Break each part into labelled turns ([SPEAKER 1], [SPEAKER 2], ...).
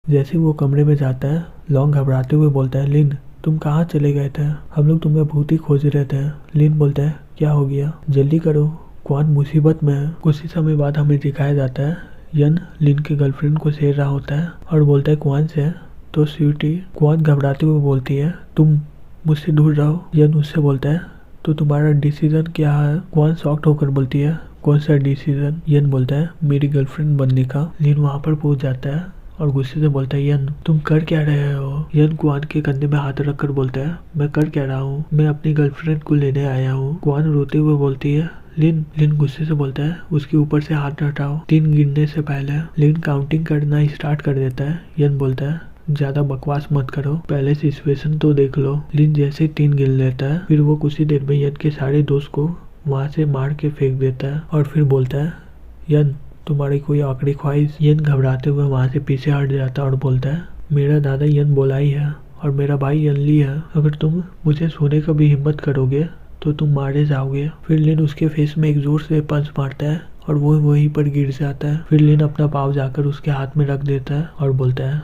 [SPEAKER 1] जैसे ही वो कमरे में जाता है, लॉन्ग घबराते हुए बोलता है, लिन तुम कहाँ चले गए थे? हम लोग तुम्हें बहुत ही खोज रहे थे। लिन बोलता है, क्या हो गया, जल्दी करो, क्वान मुसीबत में है। कुछ ही समय बाद हमें दिखाया जाता है यन लिन के गर्लफ्रेंड को छेड़ रहा होता है और बोलता है क्वान से। तो स्वीटी क्वान घबराते हुए बोलती है, तुम मुझसे दूर रहो। यन उससे बोलता है, तो तुम्हारा डिसीजन क्या है? क्वान शॉक्ड होकर बोलती है, कौन सा डिसीजन? यन बोलता है, मेरी गर्लफ्रेंड बनने का। लिन वहाँ पर पहुँच जाता है और गुस्से से बोलता है, यन तुम कर क्या रहे हो? यन क्वान के कंधे में हाथ रखकर बोलता है, मैं कर क्या रहा हूँ, मैं अपनी गर्लफ्रेंड को लेने आया हूँ। क्वान रोते हुए बोलती है, लिन गुस्से से बोलता है, उसके ऊपर से हाथ हटाओ। 3 गिनने से पहले लिन काउंटिंग करना स्टार्ट कर देता है। यन बोलता है, ज्यादा बकवास मत करो, पहले सिचुएशन तो देख लो। लिन जैसे ही 3 गिन लेता है, फिर वो कुछ ही देर में यन के सारे दोस्त को वहाँ से मार के फेंक देता है और फिर बोलता है, यन तुम्हारी कोई आखिरी ख्वाहिश? यन घबराते हुए वहाँ से पीछे हट जाता है और बोलता है, मेरा दादा यन बोलाई है और मेरा भाई यन ली है, अगर तुम मुझे सोने का भी हिम्मत करोगे तो तुम मारे जाओगे। फिर लिन उसके फेस में एक जोर से पंच मारता है और वो वहीं पर गिर जाता है। फिर लिन अपना पाव जाकर उसके हाथ में रख देता है और बोलता है,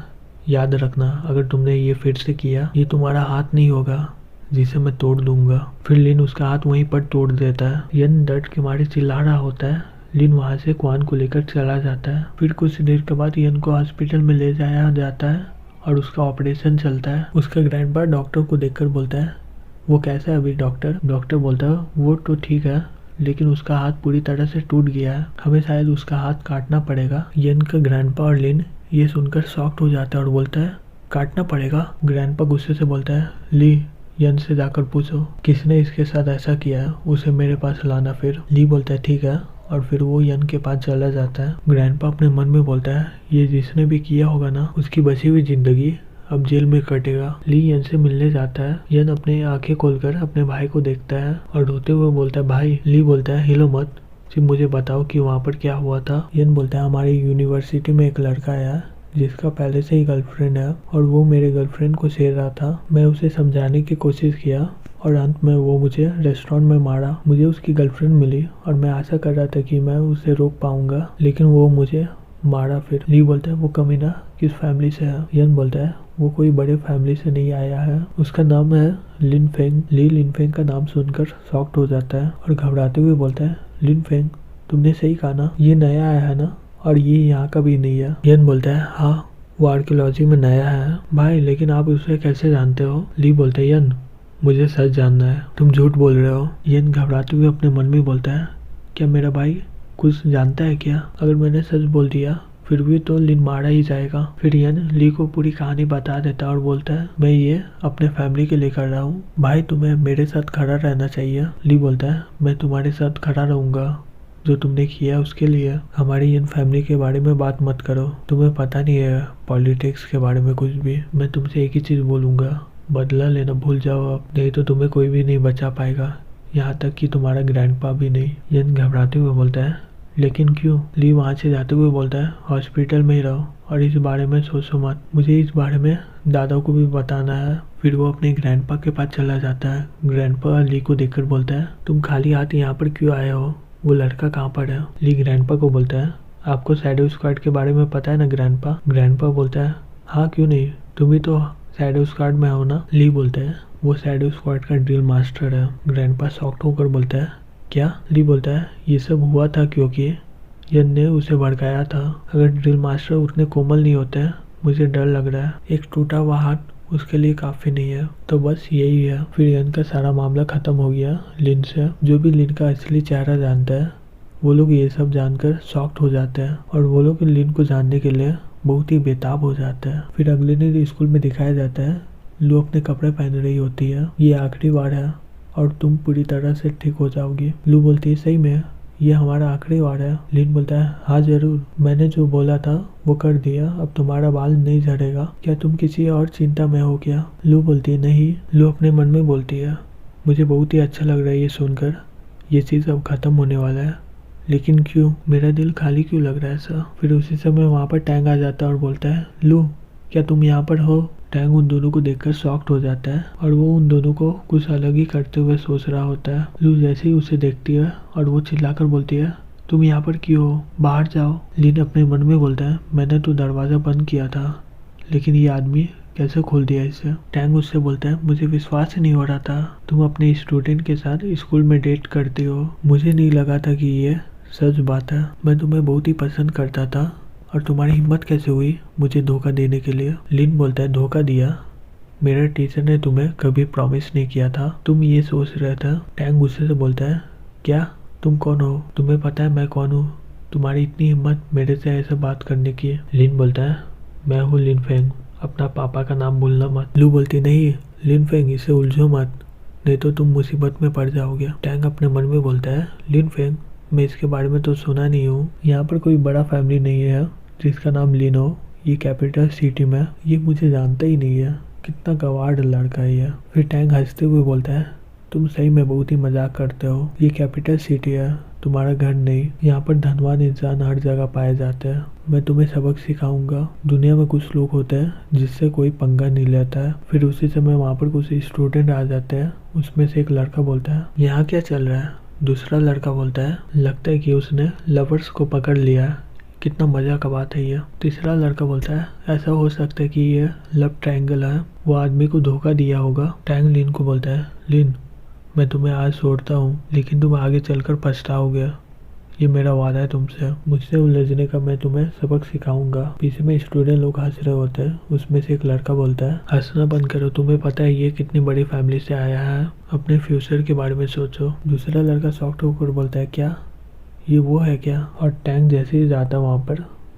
[SPEAKER 1] याद रखना, अगर तुमने ये फिर से किया, ये तुम्हारा हाथ नहीं होगा जिसे मैं तोड़ दूंगा। फिर लिन उसका हाथ वहीं पर तोड़ देता है। यन दर्द के मारे चिल्ला रहा होता है। लिन वहाँ से क्वान को लेकर चला जाता है। फिर कुछ देर के बाद यन को हॉस्पिटल में ले जाया जाता है और उसका ऑपरेशन चलता है। उसका ग्रैंडपा डॉक्टर को देखकर बोलता है, वो कैसा है अभी डॉक्टर? डॉक्टर बोलता है, वो तो ठीक है, लेकिन उसका हाथ पूरी तरह से टूट गया है, हमें शायद उसका हाथ काटना पड़ेगा। यन का ग्रैंडपा और लिन ये सुनकर शॉक्ड हो जाता है और बोलता है, काटना पड़ेगा? ग्रैंडपा गुस्से से बोलता है, ली यन से जाकर पूछो किसने इसके साथ ऐसा किया है, उसे मेरे पास लाना। फिर ली बोलता है, ठीक है, और फिर वो यन के पास चला जाता है। ग्रैंडपा अपने मन में बोलता है, ये जिसने भी किया होगा ना, उसकी बची हुई जिंदगी अब जेल में कटेगा। ली यन से मिलने जाता है। यन अपनी आंखें खोलकर अपने भाई को देखता है और रोते हुए बोलता है, भाई। ली बोलता है, हिलो मत, सिर्फ मुझे बताओ कि वहाँ पर क्या हुआ था। यन बोलता है, हमारी यूनिवर्सिटी में एक लड़का आया जिसका पहले से ही गर्लफ्रेंड है और वो मेरे गर्लफ्रेंड को छेड़ रहा था। मैं उसे समझाने की कोशिश किया और अंत में वो मुझे रेस्टोरेंट में मारा। मुझे उसकी गर्लफ्रेंड मिली और मैं आशा कर रहा था कि मैं उसे रोक पाऊंगा, लेकिन वो मुझे मारा। फिर ली बोलता है, वो कमीना किस फैमिली से है? यन बोलता है, वो कोई बड़े फैमिली से नहीं आया है, उसका नाम है लिन फेंग। ली लिन फेंग का नाम सुनकर शॉक्ड हो जाता है और घबराते हुए बोलता है, लिन फेंग तुमने सही कहा ना, ये नया आया है ना, और ये यहाँ का भी नहीं है? यन बोलता है, हाँ वो आर्कियोलॉजी में नया है। भाई लेकिन आप उसे कैसे जानते हो? ली बोलता है, यन मुझे सच जानना है, तुम झूठ बोल रहे हो। यन घबराते हुए अपने मन में बोलता है, क्या मेरा भाई कुछ जानता है क्या? अगर मैंने सच बोल दिया फिर भी तो लिन मारा ही जाएगा। फिर यन ली को पूरी कहानी बता देता और बोलता है, मैं ये अपने फैमिली के लिए कर रहा हूँ, भाई तुम्हें मेरे साथ खड़ा रहना चाहिए। ली बोलता है, मैं तुम्हारे साथ खड़ा रहूंगा, जो तुमने किया उसके लिए। हमारी इन फैमिली के बारे में बात मत करो, तुम्हें पता नहीं है पॉलिटिक्स के बारे में कुछ भी। मैं तुमसे एक ही चीज़ बोलूँगा, बदला लेना भूल जाओ अब, नहीं तो तुम्हें कोई भी नहीं बचा पाएगा, यहाँ तक कि तुम्हारा ग्रैंडपा भी नहीं। यन घबराते हुए बोलता है, लेकिन क्यों? ली वहाँ से जाते हुए बोलता है, हॉस्पिटल में ही रहो और इस बारे में सोचो मत, मुझे इस बारे में दादा को भी बताना है। फिर वो अपने ग्रैंडपा के पास चला जाता है। ग्रैंडपा ली को देखकर बोलता है, तुम खाली हाथ यहाँ पर क्यों आए हो? वो लड़का कहाँ पर है? ली ग्रैंडपा को बोलता है, आपको शैडो स्क्वाड के बारे में पता है ना ग्रैंडपा? ग्रैंडपा बोलता है, हाँ क्यों नहीं, तुम ही तो शैडो स्क्वाड में हो ना? ली बोलता है, वो शैडो स्क्वाड का ड्रिल मास्टर है। ग्रैंडपा शॉक्ड होकर बोलता है, क्या? ली बोलता है, ये सब हुआ था क्योंकि यन ने उसे भड़काया था। अगर ड्रिल मास्टर उतने कोमल नहीं होते, मुझे डर लग रहा है, एक टूटा हुआ हाथ उसके लिए काफ़ी नहीं है। तो बस यही है। फिर यन का सारा मामला ख़त्म हो गया लिन से। जो भी लिन का असली चेहरा जानता है, वो लोग ये सब जानकर शॉक्ड हो जाते हैं और वो लोग लिन को जानने के लिए बहुत ही बेताब हो जाते हैं। फिर अगले दिन स्कूल में दिखाया जाता है, लू अपने कपड़े पहन रही होती है। ये आखिरी बार है और तुम पूरी तरह से ठीक हो जाओगी। लू बोलती है, सही में ये हमारा आखिरी बार है? लिन बोलता है, हाँ जरूर, मैंने जो बोला था वो कर दिया, अब तुम्हारा बाल नहीं झड़ेगा। क्या तुम किसी और चिंता में हो क्या? लू बोलती है, नहीं। लू अपने मन में बोलती है, मुझे बहुत ही अच्छा लग रहा है ये सुनकर, ये चीज़ अब ख़त्म होने वाला है, लेकिन क्यों? मेरा दिल खाली क्यों लग रहा है ऐसा? फिर उसी समय वहाँ पर टैंग आ जाता है और बोलता है, लू क्या तुम यहाँ पर हो? टैंग उन दोनों को देखकर शॉक्ड हो जाता है और वो उन दोनों को कुछ अलग ही करते हुए सोच रहा होता है। लू जैसे ही उसे देखती है और वो चिल्लाकर बोलती है, तुम यहाँ पर क्यों हो? बाहर जाओ। लिन अपने मन में बोलता है, मैंने तो दरवाज़ा बंद किया था, लेकिन ये आदमी कैसे खोल दिया इसे। टैंग उससे बोलता है मुझे विश्वास ही नहीं हो रहा था तुम अपने स्टूडेंट के साथ स्कूल में डेट करती हो। मुझे नहीं लगा था कि ये सच बात है। मैं तुम्हें बहुत ही पसंद करता था और तुम्हारी हिम्मत कैसे हुई मुझे धोखा देने के लिए। लिन बोलता है धोखा दिया? मेरे टीचर ने तुम्हें कभी प्रॉमिस नहीं किया था, तुम ये सोच रहे थे। टैंग गुस्से से बोलता है क्या? तुम कौन हो? तुम्हें पता है मैं कौन हूँ? तुम्हारी इतनी हिम्मत मेरे से ऐसे बात करने की। लिन बोलता है मैं हूँ लिन फेंग, अपना पापा का नाम भूलना मत। लू बोलती नहीं लिन फेंग, इसे उलझो मत, नहीं तो तुम मुसीबत में पड़ जाओगे। टैंग अपने मन में बोलता है लिन फेंग, मैं इसके बारे में तो सुना नहीं हूँ। यहाँ पर कोई बड़ा फैमिली नहीं है जिसका नाम लिन हो। ये कैपिटल सिटी में, ये मुझे जानता ही नहीं है। कितना गवार लड़का है ये। फिर टैंग हंसते हुए बोलता है तुम सही में बहुत ही मजाक करते हो। ये कैपिटल सिटी है, तुम्हारा घर नहीं। यहाँ पर धनवान इंसान हर जगह पाए जाते हैं। मैं तुम्हें सबक सिखाऊंगा। दुनिया में कुछ लोग होते हैं जिससे कोई पंगा नहीं लेता है। फिर उसी समय वहाँ पर कुछ स्टूडेंट आ जाते हैं। उसमें से एक लड़का बोलता है यहाँ क्या चल रहा है? दूसरा लड़का बोलता है लगता है कि उसने लवर्स को पकड़ लिया है, कितना मजा का बात है ये। तीसरा लड़का बोलता है ऐसा हो सकता है कि ये लव ट्रायंगल है, वो आदमी को धोखा दिया होगा। टैंग लिन को बोलता है लिन, मैं तुम्हें आज छोड़ता हूँ लेकिन तुम आगे चलकर पछताओगे, ये मेरा वादा है तुमसे। मुझसे उलझने का मैं तुम्हें सबक सिखाऊंगा। पीछे में स्टूडेंट लोग हंस रहे होते हैं। उसमें से एक लड़का बोलता है हंसना बंद करो, तुम्हें पता है ये कितनी बड़ी फैमिली से आया है, अपने फ्यूचर के बारे में सोचो। दूसरा लड़का शॉक्ड होकर बोलता है क्या ये वो है क्या? और टैंक जैसे ही जाता है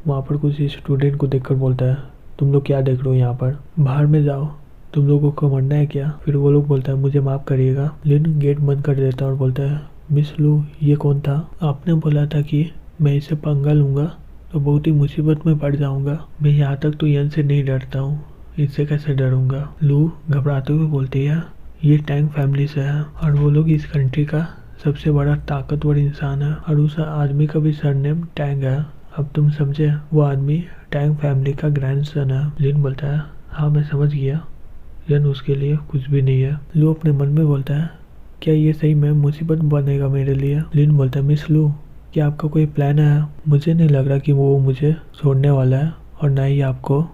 [SPEAKER 1] वहाँ पर कुछ स्टूडेंट को देखकर बोलता है तुम लोग क्या देख रहे हो यहाँ पर, बाहर में जाओ, तुम लोगों को मरना है क्या? फिर वो लोग बोलता है मुझे माफ़ करिएगा। लिन गेट बंद कर देता है और बोलता है मिस लू ये कौन था? आपने बोला था कि मैं इसे पंगा लूँगा तो बहुत ही मुसीबत में पड़ जाऊँगा। मैं यहाँ तक तो यन से नहीं डरता हूँ, इससे कैसे डरूँगा? लू घबराते हुए बोलती है ये टैंक फैमिली से है और वो लोग इस कंट्री का सबसे बड़ा ताकतवर इंसान है और उस आदमी का भी सरनेम टैंग है। अब तुम समझे, वो आदमी टैंग फैमिली का ग्रैंडसन है। लिन बोलता है हाँ मैं समझ गया, यन उसके लिए कुछ भी नहीं है। लू अपने मन में बोलता है क्या ये सही में मुसीबत बनेगा मेरे लिए? लिन बोलता है मिस लू क्या आपका कोई प्लान है? मुझे नहीं लग रहा कि वो मुझे छोड़ने वाला है और ना ही आपको।